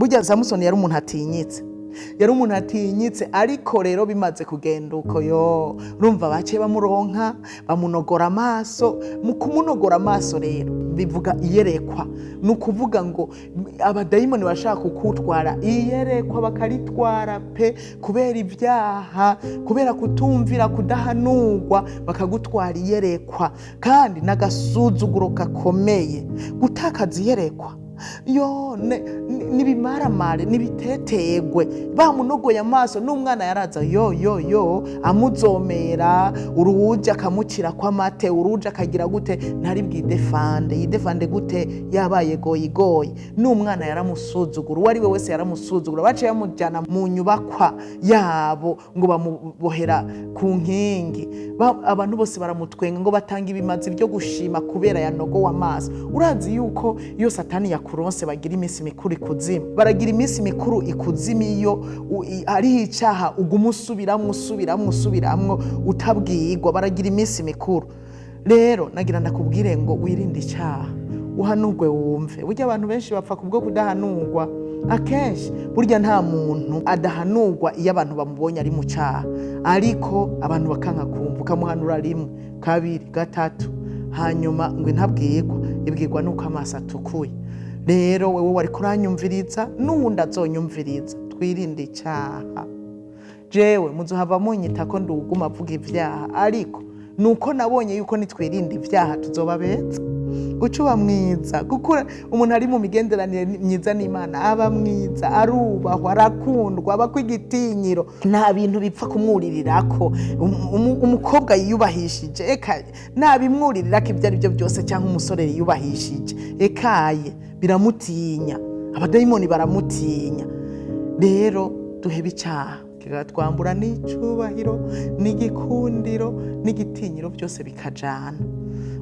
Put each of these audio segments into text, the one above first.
burya Samusoni yari umuntu atinyitse ariko rero bimaze kugenda uko urumva baciye bamuronka bamunogora amaso. Mu kumunogora amaso rero bivuga iyerekwa, ni ukuvuga ngo abadayimoni bashaka kukutwara iyerekwa bakaritwara pe, kubera ibyaha, kubera kutumvira, kudahanurwa, bakagutwara iyerekwa. Kandi n'agasuzuguro gakomeye gutakaza iyerekwa. Nibimaramare nibitetegwe bamunogoye amaso, n'umwana yaraza amuzomera, uruja akamukira kw'amate, uruja akagira gute, ntari yidefande gute, yabaye goyigoyi. N'umwana yaramusuzugura, uwo ari we wese yaramusuzugura. Baciye bamujyana mu nyubakwa yabo ngo bamubohera ku nkingi, abantu bose baramutwenga ngo batanga ibimazi byo gushima kubera yanogowe amaso. Urazi yuko iyo Satani yakuronse bagira iminsi mikuru ikuzimu, baragira iminsi mikuru ikuzimu iyo ari icyaha uguma usubiramwo utabwirwa, baragira iminsi mikuru. Rero nagira ndakubwire ngo wirinde icyaha, uhanurwe wumve. Burya abantu benshi bapfa kubwo kudahanurwa. Akenshi burya nta muntu adahanurwa iyo abantu bamubonye ari mu cyaha, ariko abantu bakanka kumva, ukamuhanura rimwe, kabiri, gatatu, hanyuma ngo ntabwirwa, ibwirwa nuko amaso atukuye. Rero wewe wari kuranyumviriza, n'uwundi azonyumviriza, twirinde icyaha. Jewe muzohava munyita ko nduguma avuga ibyaha, ariko nuko nabonye yuko nitwirinda ibyaha tuzoba beza. Gucuba mwiza, gukura umuntu ari mu migenderanire myiza n'Imana, aba mwiza, arubahwa, arakundwa, aba kw'igitinyiro, nta bintu bipfa kumwuririrako. Umukobwa yiyubahishije ntabimwuririrako ibyo ari byo byose, cyangwa umusore yiyubahishije ekaye biramutinya, abadayimoni baramutinya. Rero duhebe icyaha kigatwambura n'icubahiro n'igikundiro n'igitinyiro, byose bikajana.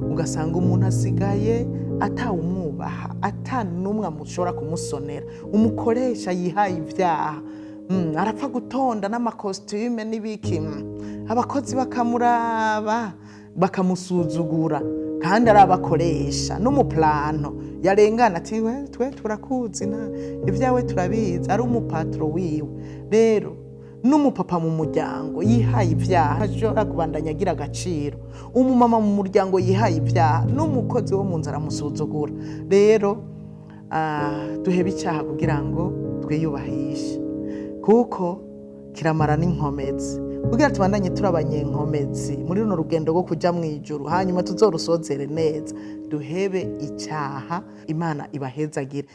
Ugasanga umuntu asigaye atawumwubaha, atanumwe mushobora kumusonera. Umukoresha yihaye ibyaha, arapfa gutonda n'amakositume n'ibiki, abakozi bakamuraba bakamusuzugura, kandi ari abakoresha. N'umuplano yarengana ati twe turakuzi, ibyawe turabizi, ari umupatro wiwe. Rero n'umupapa mu muryango yihaye ibyaha ashobora kubandanya agira agaciro. Umumama mu muryango yihaye ibyaha, n'umukozi wo mu nzu aramusuzugura. Rero duhebe icyaha kugira ngo twiyubahishe, kuko kiramara n'inkomezi, kugira tubandanye turi abanyenkomezi muri runo rugendo rwo kujya mu ijuru, hanyuma tuzorusozere neza. Duhebe icyaha, Imana ibahezagire.